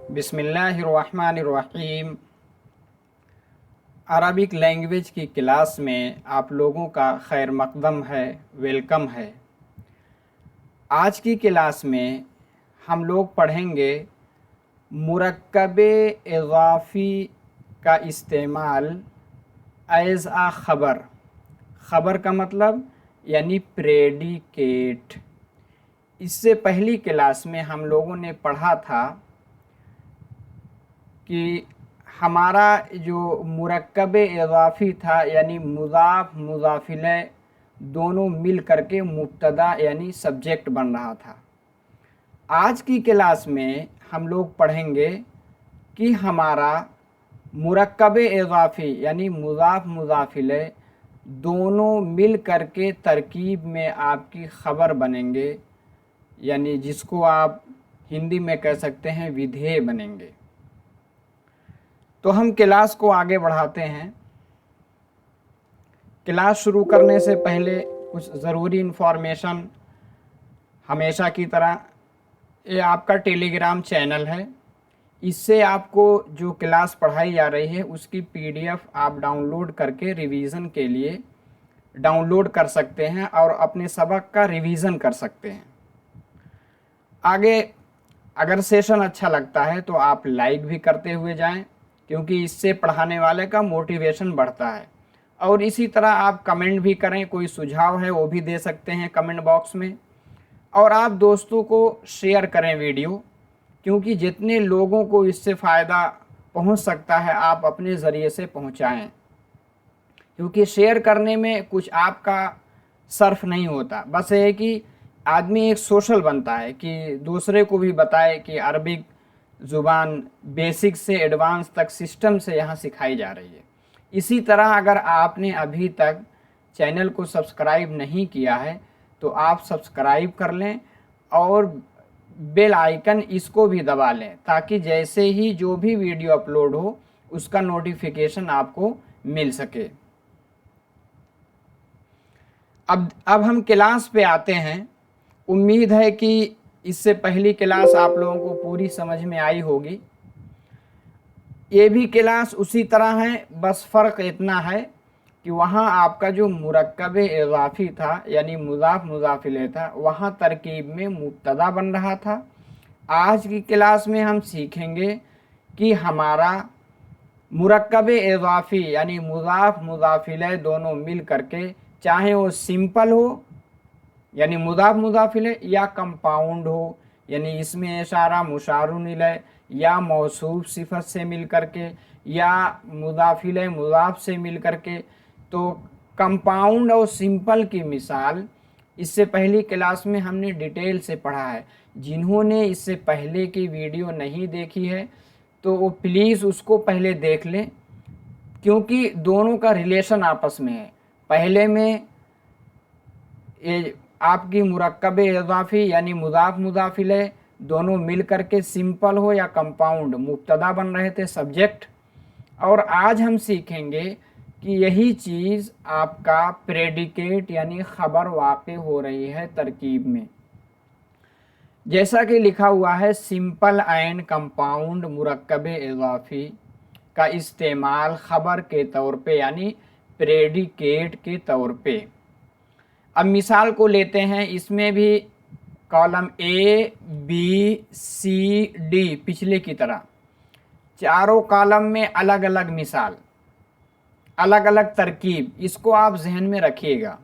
بسم اللہ الرحمن الرحیم۔ عربک لینگویج کی کلاس میں آپ لوگوں کا خیر مقدم ہے، ویلکم ہے۔ آج کی کلاس میں ہم لوگ پڑھیں گے مرکب اضافی کا استعمال ایز آ خبر۔ خبر کا مطلب یعنی پریڈیکیٹ۔ اس سے پہلی کلاس میں ہم لوگوں نے پڑھا تھا کہ ہمارا جو مرکب اضافی تھا یعنی مضاف مضاف الیہ دونوں مل کر کے مبتدا یعنی سبجیکٹ بن رہا تھا۔ آج کی کلاس میں ہم لوگ پڑھیں گے کہ ہمارا مرکب اضافی یعنی مضاف مضاف الیہ دونوں مل کر کے ترکیب میں آپ کی خبر بنیں گے، یعنی جس کو آپ ہندی میں کہہ سکتے ہیں ودھیے بنیں گے۔ تو ہم کلاس کو آگے بڑھاتے ہیں۔ کلاس شروع کرنے سے پہلے کچھ ضروری انفارمیشن۔ ہمیشہ کی طرح یہ آپ کا ٹیلی گرام چینل ہے، اس سے آپ کو جو کلاس پڑھائی جا رہی ہے اس کی پی ڈی ایف آپ ڈاؤن لوڈ کر کے ریویژن کے لیے ڈاؤن لوڈ کر سکتے ہیں اور اپنے سبق کا ریویژن کر سکتے ہیں۔ آگے اگر سیشن اچھا لگتا ہے تو آپ لائک بھی کرتے ہوئے جائیں، کیونکہ اس سے پڑھانے والے کا موٹیویشن بڑھتا ہے۔ اور اسی طرح آپ کمنٹ بھی کریں، کوئی سجھاؤ ہے وہ بھی دے سکتے ہیں کمنٹ باکس میں۔ اور آپ دوستوں کو شیئر کریں ویڈیو، کیونکہ جتنے لوگوں کو اس سے فائدہ پہنچ سکتا ہے آپ اپنے ذریعے سے پہنچائیں، کیونکہ شیئر کرنے میں کچھ آپ کا صرف نہیں ہوتا، بس یہ کہ آدمی ایک سوشل بنتا ہے کہ دوسرے کو بھی بتائے کہ عربک زبان بیسک سے ایڈوانس تک سسٹم سے یہاں سکھائی جا رہی ہے۔ اسی طرح اگر آپ نے ابھی تک چینل کو سبسکرائب نہیں کیا ہے تو آپ سبسکرائب کر لیں اور بیل آئیکن اس کو بھی دبا لیں، تاکہ جیسے ہی جو بھی ویڈیو اپلوڈ ہو اس کا نوٹیفیکیشن آپ کو مل سکے۔ اب ہم کلاس پہ آتے ہیں۔ امید ہے کہ اس سے پہلی کلاس آپ لوگوں کو پوری سمجھ میں آئی ہوگی۔ یہ بھی کلاس اسی طرح ہے، بس فرق اتنا ہے کہ وہاں آپ کا جو مرکب اضافی تھا یعنی مضاف مضاف الیہ تھا، وہاں ترکیب میں مبتدا بن رہا تھا۔ آج کی کلاس میں ہم سیکھیں گے کہ ہمارا مرکب اضافی یعنی مضاف مضاف الیہ دونوں مل کر کے، چاہے وہ سمپل ہو یعنی مضاف مضاف الیہ یا کمپاؤنڈ ہو یعنی اس میں اشارہ مشار الیہ یا موصوف صفت سے مل کر کے یا مضاف الیہ مضاف سے مل کر کے، تو کمپاؤنڈ اور سمپل کی مثال اس سے پہلی کلاس میں ہم نے ڈیٹیل سے پڑھا ہے۔ جنہوں نے اس سے پہلے کی ویڈیو نہیں دیکھی ہے تو وہ پلیز اس کو پہلے دیکھ لیں، کیونکہ دونوں کا ریلیشن آپس میں ہے۔ پہلے میں آپ کی مرکب اضافی یعنی مضاف مضاف الیہ دونوں مل کر کے سمپل ہو یا کمپاؤنڈ مبتدا بن رہے تھے سبجیکٹ، اور آج ہم سیکھیں گے کہ یہی چیز آپ کا پریڈیکیٹ یعنی خبر واقع ہو رہی ہے ترکیب میں۔ جیسا کہ لکھا ہوا ہے سمپل اینڈ کمپاؤنڈ مرکب اضافی کا استعمال خبر کے طور پہ یعنی پریڈیکیٹ کے طور پہ۔ اب مثال کو لیتے ہیں، اس میں بھی column A B C D پچھلے کی طرح چاروں کالم میں الگ الگ مثال، الگ الگ ترکیب، اس کو آپ ذہن میں رکھیے گا۔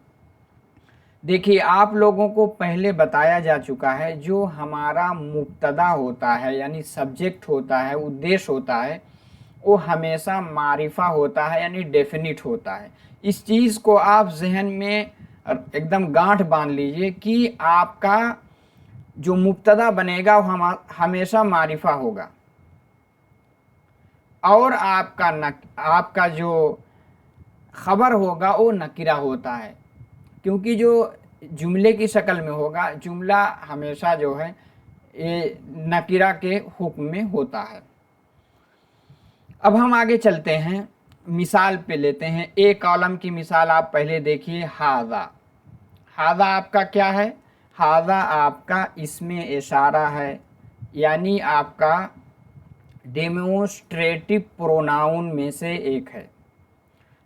دیکھیے آپ لوگوں کو پہلے بتایا جا چکا ہے، جو ہمارا مبتدا ہوتا ہے یعنی سبجیکٹ ہوتا ہے، ادیش ہوتا ہے، وہ ہمیشہ معرفہ ہوتا ہے یعنی ڈیفینٹ ہوتا ہے۔ اس چیز کو آپ ذہن میں ایک دم گانٹھ باندھ لیجئے کہ آپ کا جو مبتدا بنے گا وہ ہمیشہ معرفہ ہوگا، اور آپ کا جو خبر ہوگا وہ نکرہ ہوتا ہے، کیونکہ جو جملے کی شکل میں ہوگا، جملہ ہمیشہ جو ہے یہ نکرہ کے حکم میں ہوتا ہے۔ اب ہم آگے چلتے ہیں، مثال پہ لیتے ہیں۔ ایک کالم کی مثال آپ پہلے دیکھیے، ھذا۔ ھذا آپ کا کیا ہے؟ ھذا آپ کا اسم اشارہ ہے، یعنی آپ کا डेमोस्ट्रेटिव प्रोनाउन में से एक है।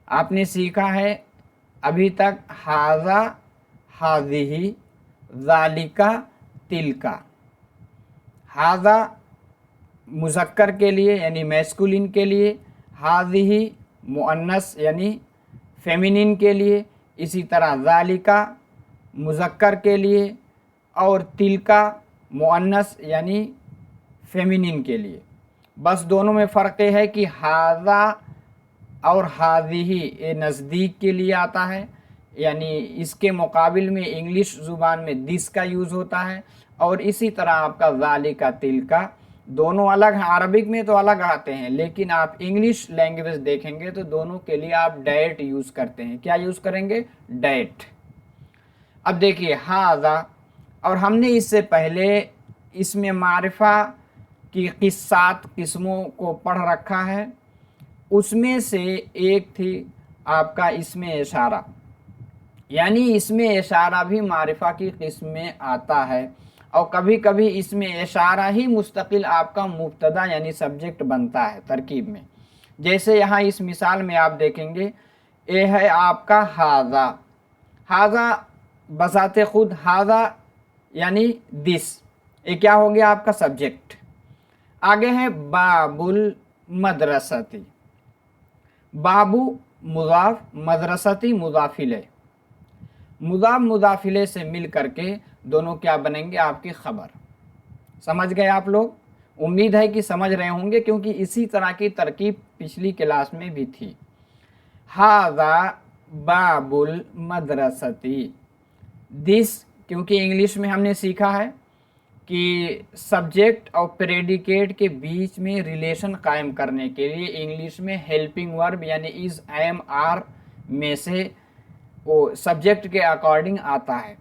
आपने सीखा है अभी तक हाजा, हाजिही, ज़ालिका, तिलका। हाजा मुज़क्कर के लिए यानी मैस्कुलिन के लिए, हाजिही मुअन्नस यानी फेमिनिन के लिए, इसी तरह ज़ालिका मुज़क्कर के लिए और तिलका मुअन्नस यानी फेमिनिन के लिए। बस दोनों में फ़र्क है कि हाजा और हाजिही ये नज़दीक के लिए आता है, यानी इसके मुकाबिल में इंग्लिश ज़ुबान में दिस का यूज़ होता है, और इसी तरह आपका ज़ालिका, तिलका दोनों अलग हैं। अरबिक में तो अलग आते हैं, लेकिन आप इंग्लिश लैंग्वेज देखेंगे तो दोनों के लिए आप डैट यूज़ करते हैं। क्या यूज़ करेंगे? डैट। अब देखिए हाजा, और हमने इससे पहले इसमें मारिफा की 7 किस्मों को पढ़ रखा है। उसमें से एक थी आपका इसमें इशारा, यानी इसमें इशारा भी मारिफा की किस्म में आता है, और कभी कभी इसमें इशारा ही मुस्तकिल आपका मुब्तदा यानी सब्जेक्ट बनता है तरकीब में। जैसे यहाँ इस मिसाल में आप देखेंगे, ये है आपका हाजा। हाजा बजाते खुद हाजा यानी दिस, ये क्या हो गया आपका सब्जेक्ट। आगे है बाबुल मदरसती। बाबू मुजाफ, मदरसती मुजाफिले। मुजाफ मुजाफिले से मिल करके दोनों क्या बनेंगे? आपकी खबर। समझ गए आप लोग? उम्मीद है कि समझ रहे होंगे, क्योंकि इसी तरह की तरकीब पिछली क्लास में भी थी। हाजा बाबुल मदरसती। दिस, क्योंकि इंग्लिश में हमने सीखा है कि सब्जेक्ट और प्रेडिकेट के बीच में रिलेशन कायम करने के लिए इंग्लिश में हेल्पिंग वर्ब यानी इज, एम, आर में से वो सब्जेक्ट के अकॉर्डिंग आता है।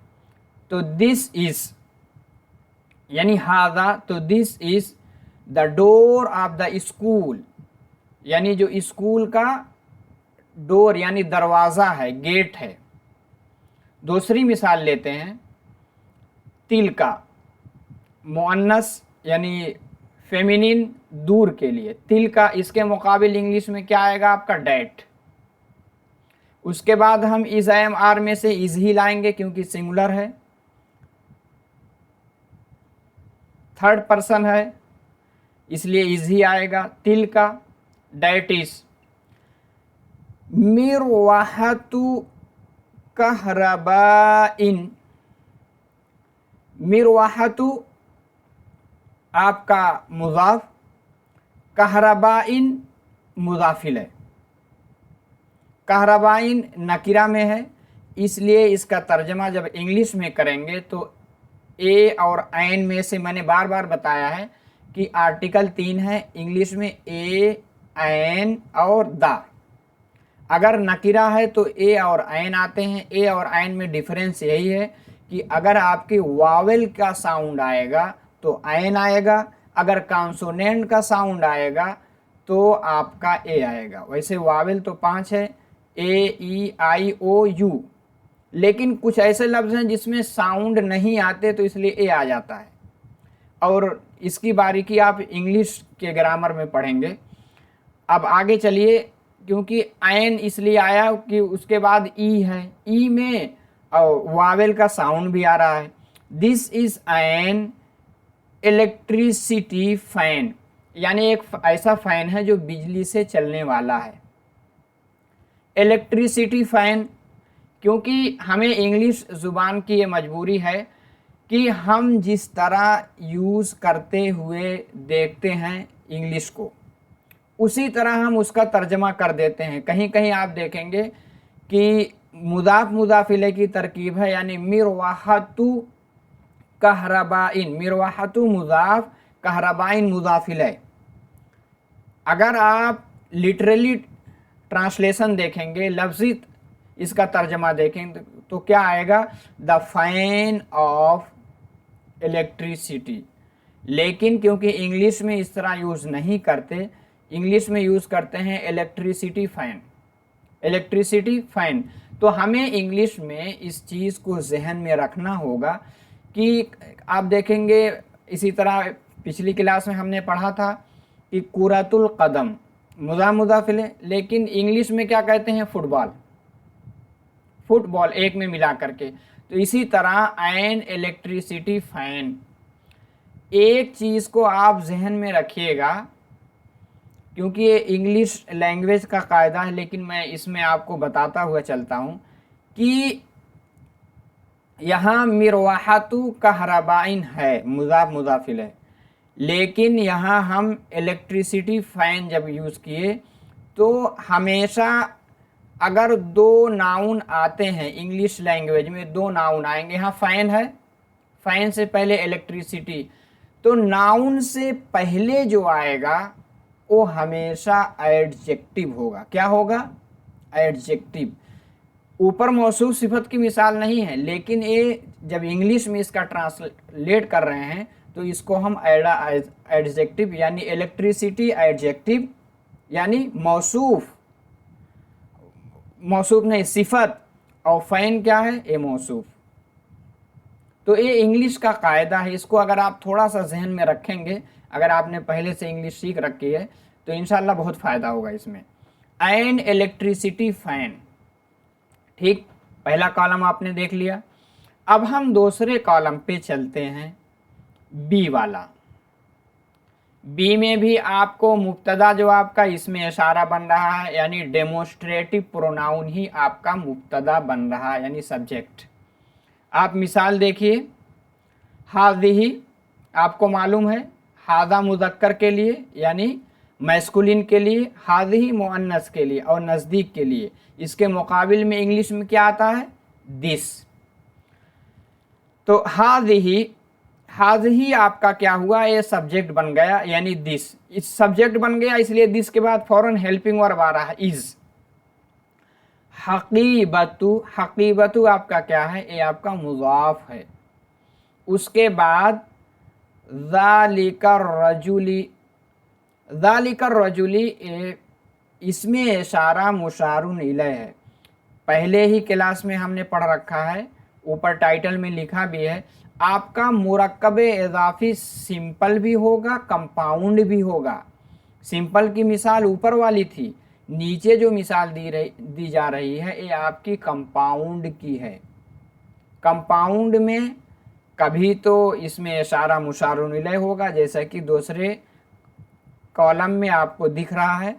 तो दिस इज यानी हाजा, तो this is the door of the school, यानी जो स्कूल का डोर यानी दरवाज़ा है, गेट है। दूसरी मिसाल लेते हैं, तिलका मुअन्नस यानी फेमिनिन दूर के लिए, तिलका, इसके मुकाबिल इंग्लिश में क्या आएगा आपका? डैट। उसके बाद हम इज, एम, आर में से इज ही लाएंगे क्योंकि सिंगुलर है, थर्ड पर्सन है, इसलिए इज ही आएगा। तिलका, डैट इज। मिरवाहतु कहरबाइन। मिरवाहतु आपका मुजाफ, कहरबाइन मुजाफिल है। कहरबाइन नकीरा में है, इसलिए इसका तर्जमा जब इंग्लिश में करेंगे तो ए और ऐन में से, मैंने बार बार बताया है कि आर्टिकल 3 है इंग्लिश में, ए, ऐन और दा। अगर नकीरा है तो ए और ऐन आते हैं। ए और ऐन में डिफरेंस यही है कि अगर आपके वावेल का साउंड आएगा तो ऐन आएगा, अगर कॉन्सोनेंट का साउंड आएगा तो आपका ए आएगा। वैसे वावेल तो 5 है, ए, ई, आई, ओ, यू, लेकिन कुछ ऐसे लफ्ज़ हैं जिसमें साउंड नहीं आते तो इसलिए ए आ जाता है, और इसकी बारीकी आप इंग्लिश के ग्रामर में पढ़ेंगे। अब आगे चलिए, क्योंकि ऐन इसलिए आया कि उसके बाद ई है, ई में वावेल का साउंड भी आ रहा है। This is an electricity fan, यानी एक ऐसा फैन है जो बिजली से चलने वाला है। इलेक्ट्रिसिटी फैन, क्योंकि हमें इंग्लिश ज़ुबान की ये मजबूरी है कि हम जिस तरह यूज़ करते हुए देखते हैं इंग्लिश को, उसी तरह हम उसका तर्जमा कर देते हैं। कहीं कहीं आप देखेंगे कि मुदाफ मुदाफिले की तरकीब है, यानी मिरवाहतु कहरबाइन, मिरवाहतु मुदाफ, कहरबाइन मुदाफिले। अगर आप लिटरली ट्रांसलेशन देखेंगे, लफ्ज़ी इसका तर्जमा देखेंगे तो क्या आएगा? The fan of electricity. लेकिन क्योंकि इंग्लिश में इस तरह यूज़ नहीं करते, इंग्लिश में यूज़ करते हैं इलेक्ट्रिसिटी फ़ैन, इलेक्ट्रिसिटी फ़ैन। तो हमें इंग्लिश में इस चीज़ को जहन में रखना होगा कि आप देखेंगे, इसी तरह पिछली क्लास में हमने पढ़ा था कि कुरातुल कदम मुज़ाफ है, लेकिन इंग्लिश में क्या कहते हैं, फुटबॉल, फुटबॉल एक में मिला करके। तो इसी तरह एन इलेक्ट्रिसिटी फैन, एक चीज़ को आप जहन में रखिएगा, क्योंकि ये इंग्लिश लैंग्वेज का कायदा है, लेकिन मैं इसमें आपको बताता हुआ चलता हूँ कि यहाँ मिरवाहतु कहरबाइन है, मुज़ाफिल है, लेकिन यहाँ हम इलेक्ट्रिसिटी फ़ैन जब यूज़ किए तो हमेशा अगर दो नाउन आते हैं इंग्लिश लैंग्वेज में, दो नाउन आएंगे, यहाँ फ़ैन है, फ़ैन से पहले इलेक्ट्रिसिटी, तो नाउन से पहले जो आएगा वो हमेशा एडजेक्टिव होगा। क्या होगा, एडजेक्टिव। ऊपर मौसूफ सिफत की मिसाल नहीं है, लेकिन ये जब इंग्लिश में इसका ट्रांसलेट कर रहे हैं तो इसको हम एडजेक्टिव यानी इलेक्ट्रिसिटी एडजेक्टिव यानी मौसूफ, मौसूफ नहीं सिफत, और फ़ैन क्या है, ये मौसूफ। तो ये इंग्लिश का कायदा है, इसको अगर आप थोड़ा सा जहन में रखेंगे, अगर आपने पहले से इंग्लिश सीख रखी है तो इंशाल्लाह बहुत फ़ायदा होगा इसमें। एंड इलेक्ट्रिसिटी फ़ैन, ठीक, पहला कॉलम आपने देख लिया। अब हम दूसरे कॉलम पे चलते हैं, बी वाला। बी में भी आपको मुब्तदा जो आपका इसमें इशारा बन रहा है, यानी डेमोस्ट्रेटिव प्रोनाउन ही आपका मुब्तदा बन रहा है, यानी सब्जेक्ट। आप मिसाल देखिए, हाज़िही, आपको मालूम है हाज़ा मुज़क्कर के लिए यानी मैस्कुलिन के लिए, हाज़िही मुअन्नस के लिए और नज़दीक के लिए। इसके मुकाबिल में इंग्लिश में क्या आता है, दिस। तो हाज़िही, हाज़िही आपका क्या हुआ, ये सब्जेक्ट बन गया, यानी दिस, इस सब्जेक्ट बन गया, इसलिए दिस के बाद फौरन हेल्पिंग वर्ब आ रहा है, इज़। हकीबतु, हकीबतु आपका क्या है, ये आपका मुज़ाफ है। उसके बाद ज़ालिकर रजुली, ज़ालिकर रजुली, इसमें इशारा मुशारुन इलैह है। पहले ही क्लास में हमने पढ़ रखा है, ऊपर टाइटल में लिखा भी है। आपका मुरक्कब इज़ाफ़ी सिंपल भी होगा, कंपाउंड भी होगा। सिंपल की मिसाल ऊपर वाली थी, नीचे जो मिसाल दी जा रही है ये आपकी कंपाउंड की है। कंपाउंड में कभी तो इसमें इशारा मुशारुन इलैह होगा, जैसा कि दूसरे कॉलम में आपको दिख रहा है।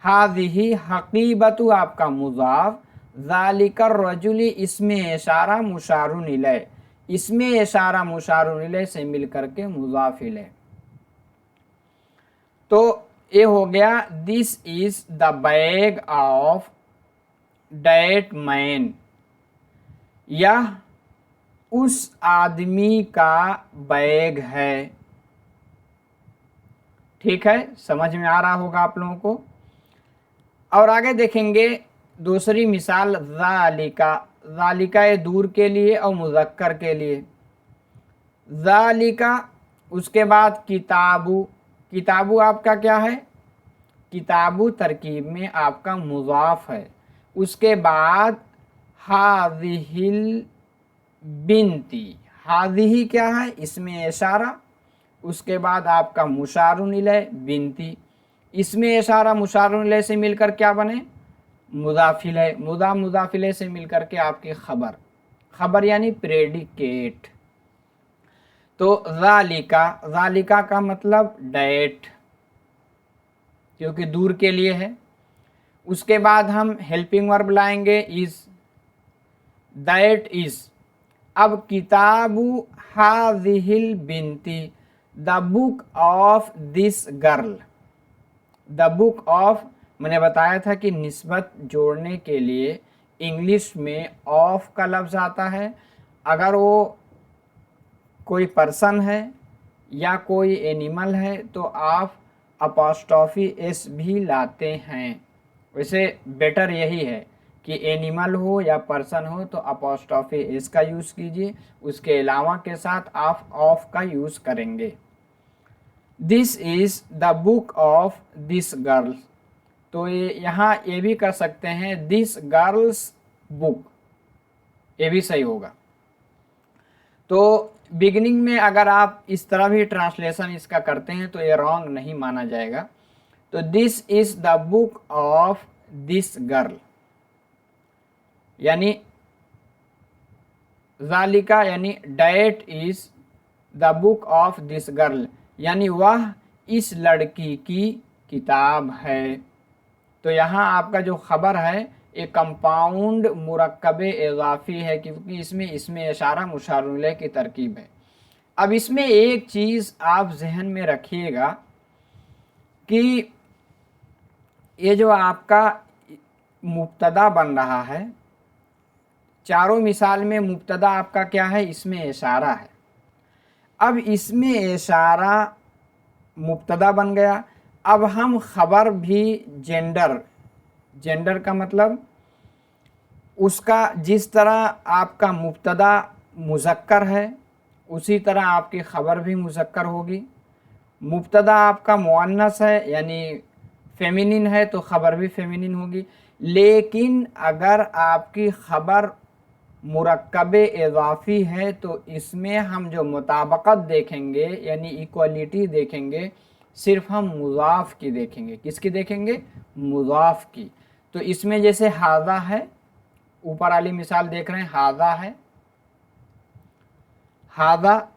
हाज़िही हकीबतु आपका मुज़ाफ, ज़ालिकर रजुली इसमें इशारा मुशारुन इलैह, इसमें इशारा मुशारुन इलैह से मिल करके मुज़ाफ इलैह। तो ये हो गया, this is the bag of that man, यह उस आदमी का बैग है। ठीक है, समझ में आ रहा होगा आप लोगों को। और आगे देखेंगे दूसरी मिसाल, ज़ालिका, ज़ालिका ये दूर के लिए और मुज़क्कर के लिए, ज़ालिका। उसके बाद किताबु, किताबु आपका क्या है, किताबु तरकीब में आपका मुज़ाफ है। उसके बाद हाज़िहिल बिनती, हाज़िही क्या है, इसमें इशारा, उसके बाद आपका मुशारुन इलैह बिनती, इसमें इशारा मुशारुन इलैह से मिलकर क्या बने, मुज़ाफ इलैह, मुज़ाफ इलैह से मिलकर के आपकी खबर, खबर यानी प्रेडिकेट। तो ज़ालिका, ज़ालिका का मतलब डैट, क्योंकि दूर के लिए है। उसके बाद हम हेल्पिंग वर्ब लाएंगे इज़, दैट इज़। अब किताबु हाज़िहिल बिनती, the book of this girl, the book of, मैंने बताया था कि निस्बत जोड़ने के लिए इंग्लिश में ऑफ का लफ्ज़ आता है। अगर वो कोई पर्सन है या कोई एनिमल है तो आप अपॉस्ट्रॉफी एस भी लाते हैं। वैसे बेटर यही है कि एनिमल हो या पर्सन हो तो अपॉस्ट्रॉफी एस का यूज़ कीजिए, उसके अलावा के साथ आप ऑफ का यूज़ करेंगे। This is the book of this girl, तो ये यहाँ ये भी कर सकते हैं दिस गर्ल्स बुक, ये भी सही होगा। तो बिगिनिंग में अगर आप इस तरह भी ट्रांसलेशन इसका करते हैं तो ये रॉन्ग नहीं माना जाएगा। तो this is the book of this girl, यानी ज़ालिका यानी that is the book of this girl, यानी वह इस लड़की की किताब है। तो यहाँ आपका जो खबर है एक कंपाउंड मुरक्कबे इजाफी है, क्योंकि इसमें इशारा मुशार इलैह की तरकीब है। अब इसमें एक चीज़ आप जहन में रखिएगा कि ये जो आपका मुब्तदा बन रहा है, चारों मिसाल में मुब्तदा आपका क्या है, इसमें इशारा है। अब इसमें इशारा मुब्तदा बन गया। अब हम खबर भी जेंडर का मतलब उसका जिस तरह आपका मुब्तदा मुज़क्कर है उसी तरह आपकी खबर भी मुज़क्कर होगी। मुब्तदा आपका मुअन्नस है यानी फेमिनिन है तो खबर भी फेमिनिन होगी। लेकिन अगर आपकी खबर मुरक्कबे इज़ाफ़ी है तो इसमें हम जो मुताबकत देखेंगे यानी इक्वलिटी देखेंगे, सिर्फ हम मुज़ाफ़ की देखेंगे। किसकी देखेंगे? मुज़ाफ़ की। तो इसमें जैसे हाज़ा है, ऊपर वाली मिसाल देख रहे हैं, हाज़ा है, हाज़ा,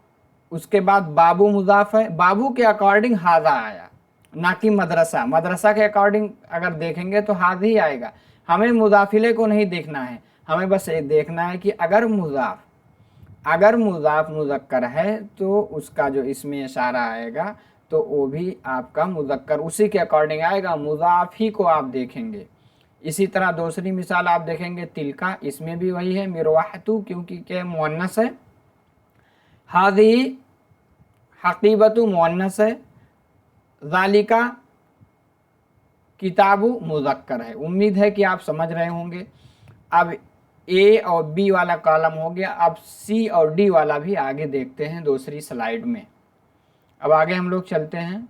उसके बाद बाबू मुज़ाफ़ है, बाबू के अकॉर्डिंग हाज़ा आया, ना कि मदरसा। मदरसा के अकॉर्डिंग अगर देखेंगे तो हाज़ ही आएगा। हमें मुज़ाफ़िले को नहीं देखना है, हमें बस ये देखना है कि अगर मुज़ाफ़ मुज़क्कर है तो उसका जो इसमें इशारा आएगा तो वो भी आपका मुज़क्कर उसी के अकॉर्डिंग आएगा, मुज़ाफ़ ही को आप देखेंगे। इसी तरह दूसरी मिसाल आप देखेंगे तिलका, इसमें भी वही है, मिरवाहतु क्योंकि क्या मुअन्नस है, हाज़ी हकीबतु मुअन्नस है, ज़ालिका किताबु मुज़क्कर है। उम्मीद है कि आप समझ रहे होंगे। अब ए और बी वाला कॉलम हो गया, अब सी और डी वाला भी आगे देखते हैं दूसरी स्लाइड में। अब आगे हम लोग चलते हैं।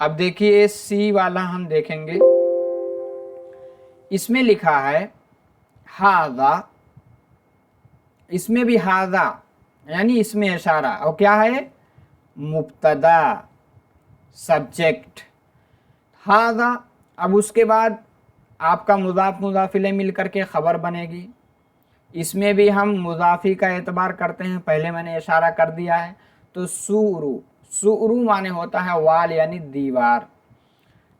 अब देखिए सी वाला हम देखेंगे, इसमें लिखा है हाज़ा, इसमें भी हाज़ा यानी इसमें इशारा, और क्या है? मुब्तदा सब्जेक्ट हाज़ा। अब उसके बाद आपका मुज़ाफ़ मुज़ाफ़िले मिल करके ख़बर बनेगी। इसमें भी हम मुज़ाफ़ी का एतबार करते हैं, पहले मैंने इशारा कर दिया है। तो सुरू माने होता है वाल यानी दीवार।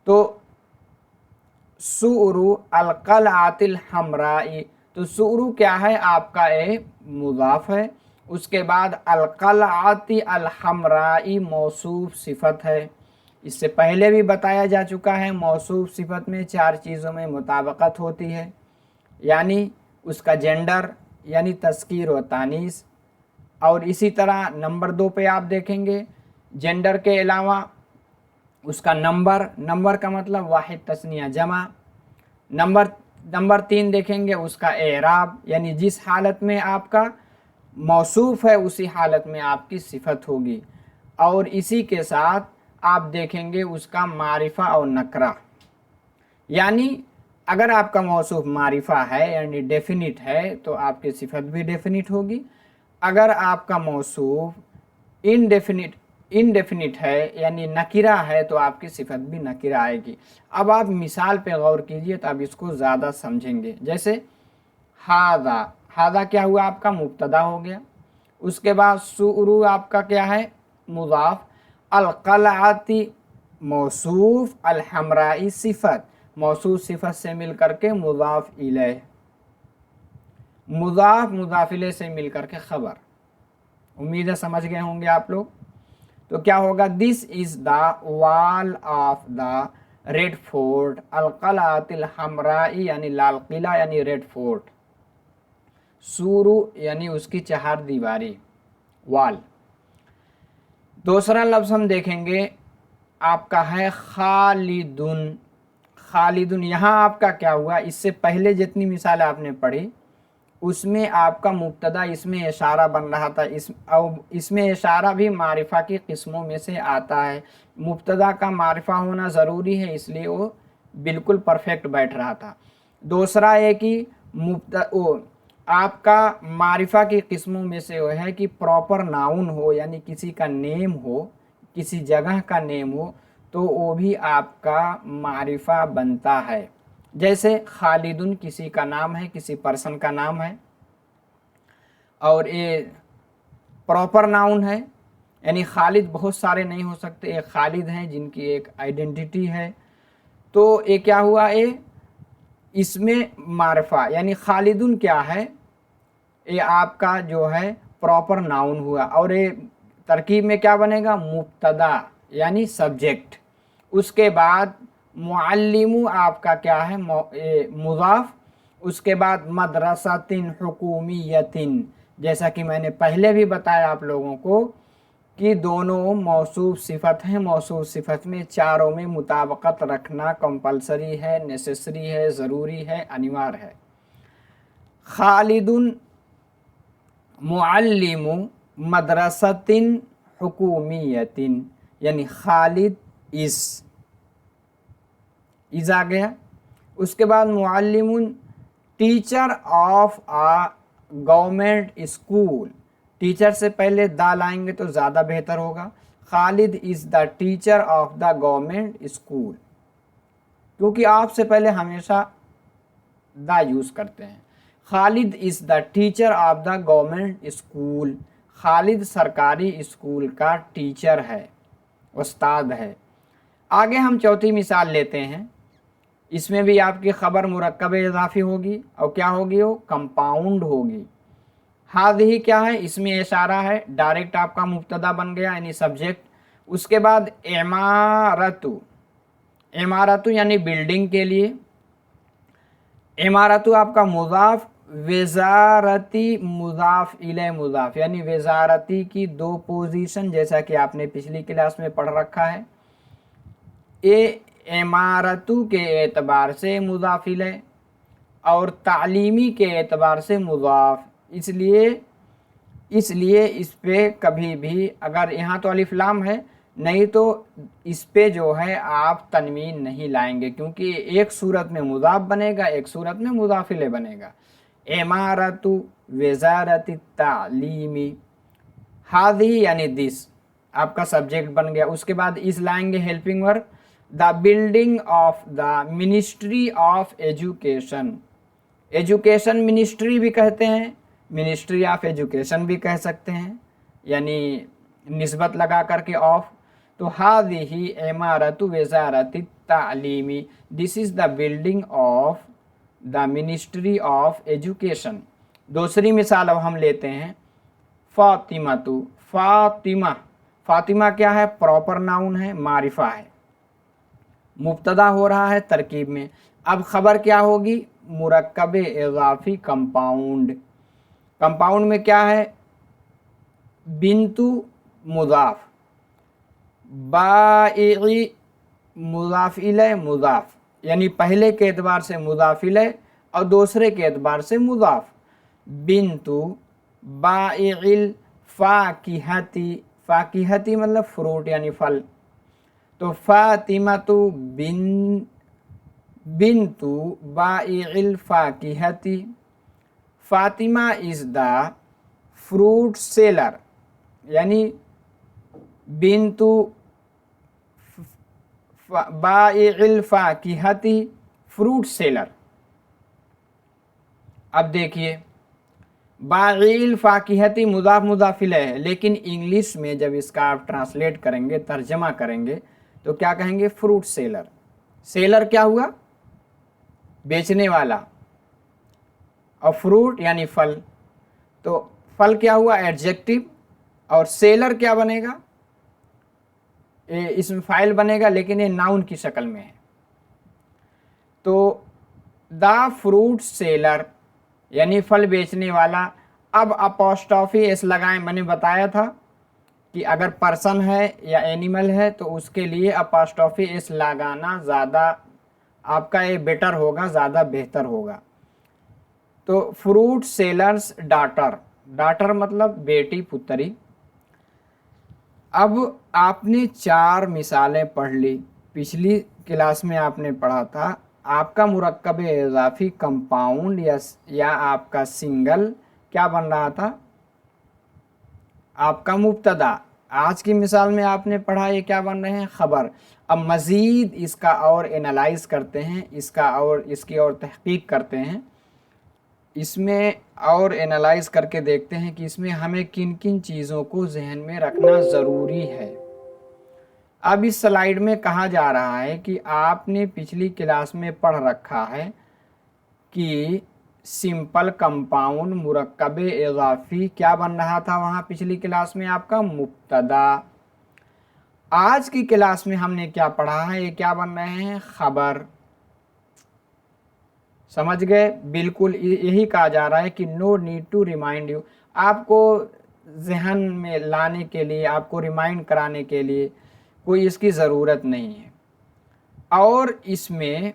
तो सुरू अलक़लआतिल हमराई, तो सुरू क्या है? आपका ए मुज़ाफ़ है। उसके बाद अलक़लआति अलहमराई मौसूफ़ सिफ़त है। इससे पहले भी बताया जा चुका है, मौसूफ़ सिफ़त में 4 चीज़ों में मुताबकत होती है, यानी उसका जेंडर यानी तस्कीर व तानीस। और इसी तरह नंबर 2 पे आप देखेंगे जेंडर के अलावा उसका नंबर का मतलब वाहिद तस्निया जमा। नंबर 3 देखेंगे उसका एराब, यानी जिस हालत में आपका मौसूफ़ है उसी हालत में आपकी सिफ़त होगी। और इसी के साथ आप देखेंगे उसका मारिफा और नकरा, यानी अगर आपका मौसूफ़ मारिफा है यानी डेफिनिट है तो आपकी सिफ़त भी डेफिनिट होगी। अगर आपका मौसूफ़ इनडेफिनिट है यानी नकीरा है तो आपकी सिफ़त भी नकीरा आएगी। अब आप मिसाल पे गौर कीजिए तो आप इसको ज़्यादा समझेंगे। जैसे हाज़ा क्या हुआ? आपका मुब्तदा हो गया। उसके बाद सुरू आपका क्या है? मुज़ाफ़, अलक़लआति मौसूफ़, अलहमराई सिफ़त, मौसूफ़ सिफ़त से मिल करके मुज़ाफ़ इलैह, मुज़ाफ़ मुज़ाफ़िले से मिल करके ख़बर। उम्मीद है समझ गए होंगे आप लोग। तो क्या होगा? This is the wall of the red fort, अलक़लआतिल हमराई यानी लाल किला यानी रेड फोर्ट, सुरू यानी उसकी 4 दीवारी, वाल। दूसरा लफ्ज़ हम देखेंगे आपका है खालिदुन। यहाँ आपका क्या हुआ? इससे पहले जितनी मिसाल आपने पढ़ी उसमें आपका मुब्तदा इसमें इशारा बन रहा था, इसमें इशारा भी मारिफा की किस्मों में से आता है। मुब्तदा का मारिफा होना ज़रूरी है, इसलिए वो बिल्कुल परफेक्ट बैठ रहा था। दूसरा है कि आपका मारिफा की किस्मों में से वो है कि प्रॉपर नाउन हो, यानी किसी का नेम हो, किसी जगह का नेम हो, तो वो भी आपका मारिफा बनता है। जैसे खालिदुन किसी का नाम है, किसी पर्सन का नाम है, और ये प्रॉपर नाउन है, यानी खालिद बहुत सारे नहीं हो सकते, एक खालिद हैं जिनकी एक आइडेंटिटी है। तो ये क्या हुआ, ये इसमें मारिफा यानी खालिदुन क्या है, ये आपका जो है प्रॉपर नाउन हुआ। और ये तरकीब में क्या बनेगा, मुब्तदा यानी सब्जेक्ट। उसके बाद मुअल्लिमु आपका क्या है, मुज़ाफ। उसके बाद मदरसातिन हुकूमियतिन, जैसा कि मैंने पहले भी बताया आप लोगों को कि दोनों मौसूफ सिफत हैं। मौसूफ सिफत में चारों में मुताबकत रखना कंपलसरी है, नेसेसरी है, ज़रूरी है, अनिवार्य है। खालिदुन मुअल्लिमु मदरसतिन हुकूमियतिन, यानी खालिद इज़ आ गया। उसके बाद मुअल्लिमुन teacher of a government school, teacher से पहले दा लाएंगे तो ज़्यादा बेहतर होगा। Khalid is the teacher of the government school, क्योंकि आप से पहले हमेशा दा यूज़ करते हैं। Khalid is the teacher of the government school, Khalid सरकारी स्कूल का टीचर है, उस्ताद है। आगे हम चौथी मिसाल लेते हैं। इसमें भी आपकी खबर मुरक्कब इजाफी होगी, और क्या होगी, वो कंपाउंड होगी। हाज़िही क्या है, इसमें इशारा है, डायरेक्ट आपका मुब्तदा बन गया यानी सब्जेक्ट। उसके बाद इमारतु, इमारतु यानी बिल्डिंग के लिए। इमारतु आपका मुज़ाफ, वज़ारती मुज़ाफ इले मुज़ाफ, यानी वज़ारती की दो पोजीशन, जैसा कि आपने पिछली क्लास में पढ़ रखा है। ये इमारतु के एतबार से मुज़ाफ इले और तालीमी के एतबार से मुज़ाफ, इसलिए इस पे कभी भी, अगर यहाँ तो अलिफ लाम है, नहीं तो इस पे जो है आप तनवीन नहीं लाएंगे, क्योंकि एक सूरत में मुज़ाफ बनेगा, एक सूरत में मुज़ाफ इले बनेगा। इमारतु वज़ारत तालीमी, हाज़ी यानी दिस आपका सब्जेक्ट बन गया। उसके बाद इस लाएंगे helping verb, the building of the ministry of education, education ministry भी कहते हैं, मिनिस्ट्री ऑफ एजुकेशन भी कह सकते हैं, यानी निस्बत लगा करके ऑफ। तो हाज़िही इमारतु वज़ारत तालीमी, this is the building of the ministry of education. दूसरी मिसाल अब हम लेते हैं, फ़ातिमतु, फ़ातिमा, फ़ातिमा क्या है, प्रॉपर नाउन है, मारिफा है, मुब्तदा हो रहा है तरकीब में। अब खबर क्या होगी, मुरक्कब इज़ाफ़ी कंपाउंड। कंपाउंड में क्या है, बिंतु मुज़ाफ, बाई मुज़ाफ इले मुज़ाफ, यानी पहले के एतबार से मुज़ाफ इले और दूसरे के एतबार से मुज़ाफ। बिंतु बाइल फ़ाकिहती, फ़ाकिहती मतलब फ्रूट यानी फल। तो फ़ातिमतु बिंतु बाइल फ़ाकिहती, Fatima is the fruit seller, यानी बिंतु बाइल फ़ाकिहती फ्रूट सेलर। अब देखिए, बाइल फ़ाकिहती मुज़ाफ मुज़ाफ इलैह है, लेकिन इंग्लिश में जब इसका आप ट्रांसलेट करेंगे, तर्जमा करेंगे, तो क्या कहेंगे, फ्रूट सेलर। सेलर क्या हुआ, बेचने वाला, और फ्रूट यानी फल, तो फल क्या हुआ, एडजेक्टिव, और सेलर क्या बनेगा, इसमें फाइल बनेगा, लेकिन ये नाउन की शक्ल में है। तो द फ्रूट सेलर यानी फल बेचने वाला। अब अपोस्ट्रोफी एस लगाएं, मैंने बताया था कि अगर पर्सन है या एनिमल है तो उसके लिए अपोस्ट्रोफी एस लगाना ज़्यादा आपका ये बेटर होगा, ज़्यादा बेहतर होगा। तो फ्रूट सेलर्स डॉटर, डॉटर मतलब बेटी, पुत्री। अब आपने चार मिसालें पढ़ ली, पिछली क्लास में आपने पढ़ा था आपका मुरक्कब इजाफी कंपाउंड या आपका सिंगल क्या बन रहा था, आपका मुब्तदा। आज की मिसाल में आपने पढ़ा ये क्या बन रहे हैं, खबर। अब मज़ीद इसका और एनालाइज करते हैं, इसकी और तहकीक करते हैं, इसमें और एनालाइज करके देखते हैं कि इसमें हमें किन किन चीज़ों को जहन में रखना ज़रूरी है। अब इस स्लाइड में कहा जा रहा है कि आपने पिछली क्लास में पढ़ रखा है कि सिंपल कंपाउंड मुरक्कब इजाफी क्या बन रहा था वहाँ पिछली क्लास में, आपका मुब्तदा। आज की क्लास में हमने क्या पढ़ा है, ये क्या बन रहे हैं, खबर। समझ गए, बिल्कुल यही कहा जा रहा है कि no need to remind you, आपको जहन में लाने के लिए, आपको रिमाइंड कराने के लिए कोई इसकी ज़रूरत नहीं है। और इसमें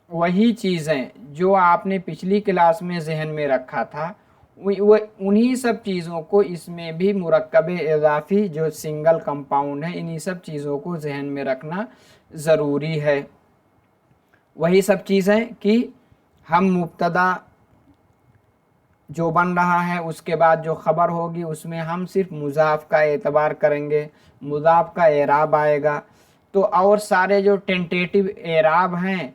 वही चीज़ें जो आपने पिछली क्लास में जहन में रखा था, उन्हीं सब चीज़ों को इसमें भी मुरक्कब इजाफी जो सिंगल कंपाउंड है, इन्हीं सब चीज़ों को जहन में रखना ज़रूरी है। वही सब चीज़ें कि हम मुब्तदा जो बन रहा है उसके बाद जो ख़बर होगी उसमें हम सिर्फ मुज़ाफ़ का एतबार करेंगे, मुज़ाफ़ का एराब आएगा। तो और सारे जो टेंटेटिव एराब हैं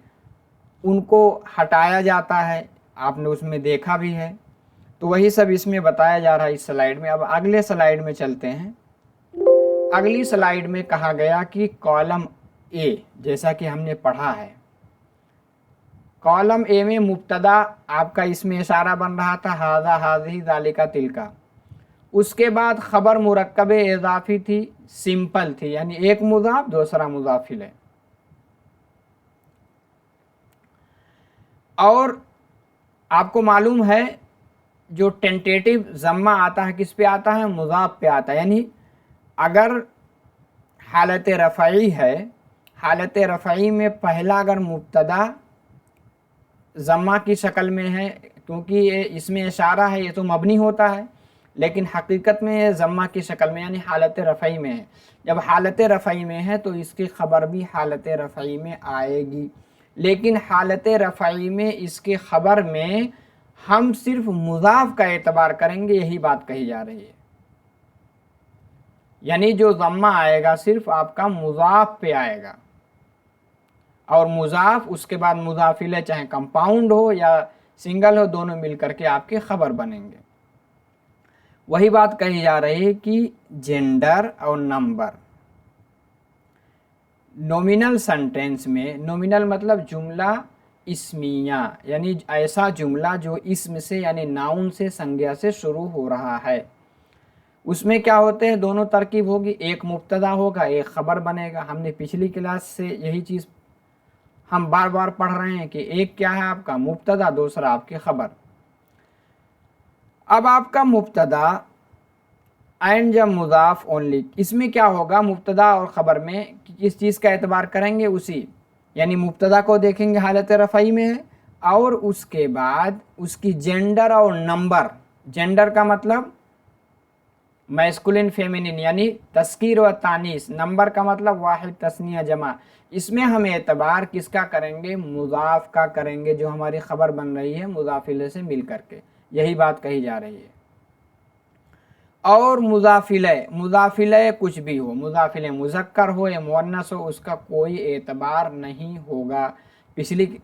उनको हटाया जाता है, आपने उसमें देखा भी है। तो वही सब इसमें बताया जा रहा है इस स्लाइड में। अब अगले स्लाइड में चलते हैं। अगली स्लाइड में कहा गया कि कॉलम ए, जैसा कि हमने पढ़ा है, कॉलम ए में मुब्तदा आपका इसमें इशारा बन रहा था, हाजा हाजी जालिका तिलका। उसके बाद खबर मुरक्कब इजाफी थी, सिंपल थी, यानी एक मुज़ाफ दूसरा मुज़ाफिल है। और आपको मालूम है जो टेंटेटिव ज़म्मा आता है किस पे आता है, मुज़ाफ पे आता है। यानी अगर हालत रफ़ई है, हालत रफ़ई में पहला अगर मुब्तदा ज़म्मा की शक्ल में है, क्योंकि ये इसमें इशारा है, ये तो मबनी होता है, लेकिन हकीकत में ये ज़म्मा की शक्ल में यानी हालत रफ़ई में है। जब हालत रफ़ई में है तो इसकी ख़बर भी हालत रफ़ई में आएगी, लेकिन हालत रफ़ई में इसके ख़बर में हम सिर्फ मुज़ाफ़ का एतबार करेंगे, यही बात कही जा रही है। यानी जो ज़म्मा आएगा सिर्फ आपका मुज़ाफ़ पे आएगा, और मुज़ाफ़ उसके बाद मुज़ाफ़िल, चाहे कंपाउंड हो या सिंगल हो, दोनों मिल करके आपके ख़बर बनेंगे। वही बात कही जा रही है कि जेंडर और नंबर, नॉमिनल सेंटेंस में, नॉमिनल मतलब जुमला इस्मिया, यानी ऐसा जुमला जो इसम से यानी नाउन से, संज्ञा से शुरू हो रहा है, उसमें क्या होते हैं, दोनों तरकीब होगी, एक मुब्तदा होगा, एक ख़बर बनेगा। हमने पिछली क्लास से यही चीज़ हम बार बार पढ़ रहे हैं कि एक क्या है आपका मुब्तदा, दूसरा आपकी ख़बर। अब आपका मुब्तदा एंड जब मुज़ाफ़ ओनली, इसमें क्या होगा, मुब्तदा और ख़बर में किस चीज़ का एतबार करेंगे, उसी यानी मुब्तदा को देखेंगे हालत रफ़ई में है, और उसके बाद उसकी जेंडर और नंबर। जेंडर का मतलब मैस्कुलिन फेमिनिन यानी तस्कीर व तानीस, नंबर का मतलब वाहिद तस्निया जमा। इसमें हम एतबार किसका करेंगे, मुज़ाफ़ का करेंगे, जो हमारी ख़बर बन रही है मुज़ाफ़िले से मिल करके, यही बात कही जा रही है। और मुज़ाफ़िले कुछ भी हो, मुज़ाफ़िले मुज़क्कर हो या मुअन्नस हो, उसका कोई एतबार नहीं होगा। पिछली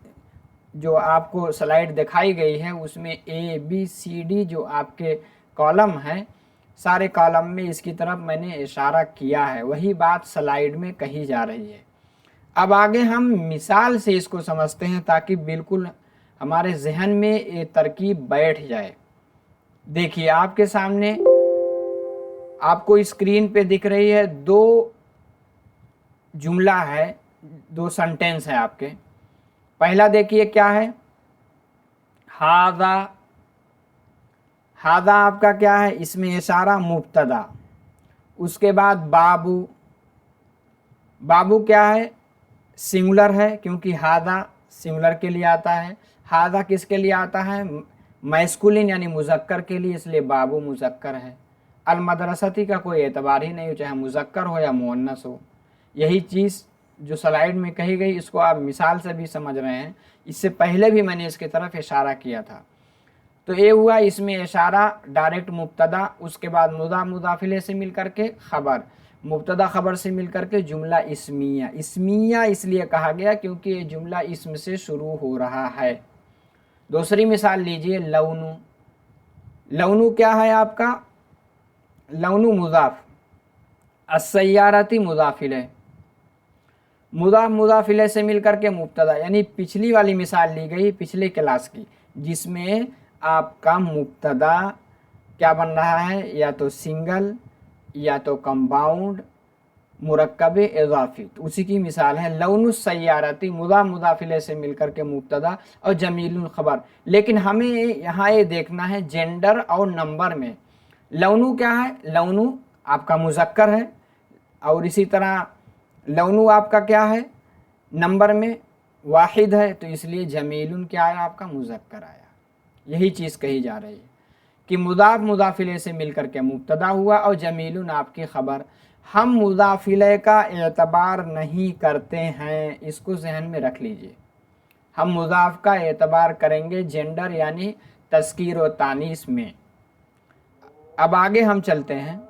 जो आपको स्लाइड दिखाई गई है उसमें ए बी सी डी जो आपके कॉलम हैं, सारे कॉलम में इसकी तरफ मैंने इशारा किया है, वही बात स्लाइड में कही जा रही है। अब आगे हम मिसाल से इसको समझते हैं ताकि बिल्कुल हमारे जहन में ये तरकीब बैठ जाए। देखिए आपके सामने, आपको स्क्रीन पे दिख रही है, दो जुमला है, दो सेंटेंस है आपके। पहला देखिए क्या है, हादा। हादा आपका क्या है, इसमें इशारा मुब्तदा। उसके बाद बाबू, बाबू क्या है, सिंगुलर है, क्योंकि हादा सिंगुलर के लिए आता है। हादा किसके लिए आता है, मैस्कुलिन यानी मुज़क्कर के लिए, इसलिए बाबू मुज़क्कर है। अल मदरसती का कोई एतबार ही नहीं, चाहे मुज़क्कर हो या मुअन्नस हो। यही चीज़ जो स्लाइड में कही गई इसको आप मिसाल से भी समझ रहे हैं, इससे पहले भी मैंने इसकी तरफ इशारा किया था। तो ये हुआ इसमें इशारा डायरेक्ट मुब्तदा, उसके बाद मुदाफ मुदाफिले से मिल करके खबर, मुब्तदा खबर से मिल करके जुमला इस्मिया। इस्मिया इसलिए कहा गया क्योंकि ये जुमला इस्म से शुरू हो रहा है। दूसरी मिसाल लीजिए लौनु। लौनु क्या है आपका? लौनु मुदाफ, अस्सय्यारती मुदाफिले, मुदाफ मुदाफिले से मिल करके मुब्तदा, यानी पिछली वाली मिसाल ली गई पिछले क्लास की, जिसमें आपका मुब्तदा क्या बन रहा है, या तो सिंगल या तो कंपाउंड मुरक्कब इजाफी। तो उसी की मिसाल है लौनुस सय्यारती, मुदाफ मुदाफिले से मिल करके मुब्तदा और जमीलुल खबर। लेकिन हमें यहाँ ये देखना है जेंडर और नंबर में। लौनु क्या है? लौनु आपका मुज़क्कर है, और इसी तरह लौनु आपका क्या है? नंबर में वाहिद है, तो इसलिए जमीलुन क्या आया? आपका मुज़क्कर आया। यही चीज़ कही जा रही है कि मुदाफ मुदाफिले से मिलकर के मुब्तदा हुआ और जमीलुन आपकी खबर। हम मुदाफिले का एतबार नहीं करते हैं, इसको जहन में रख लीजिए। हम मुदाफ का एतबार करेंगे जेंडर यानी तस्कीर व तानीस में। अब आगे हम चलते हैं।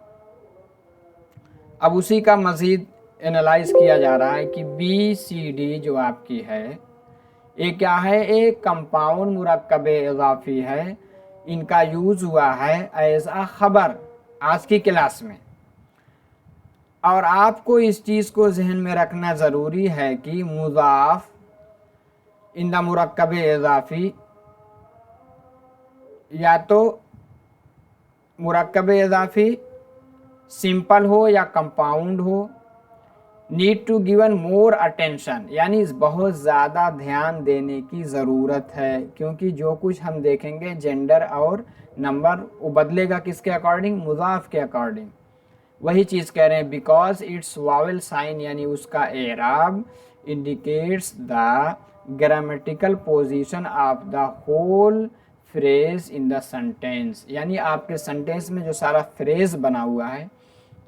अब उसी का मज़ीद एनालाइज किया जा रहा है कि BCD जो आपकी है ये क्या है? एक कंपाउंड मुरक्कब इजाफी है, इनका यूज़ हुआ है एज अ खबर आज की क्लास में। और आपको इस चीज़ को जहन में रखना ज़रूरी है कि मुज़ाफ इन द मुरक्कब इजाफी, या तो मुरक्कब इजाफी सिंपल हो या कंपाउंड हो, need to given more attention, यानी बहुत ज़्यादा ध्यान देने की ज़रूरत है, क्योंकि जो कुछ हम देखेंगे जेंडर और नंबर वो बदलेगा किसके अकॉर्डिंग? मुज़ाफ के अकॉर्डिंग। वही चीज़ कह रहे हैं बिकॉज इट्स वावल साइन, यानी उसका एराब indicates the grammatical position of the whole phrase in the sentence, यानी आपके सेंटेंस में जो सारा फ्रेज बना हुआ है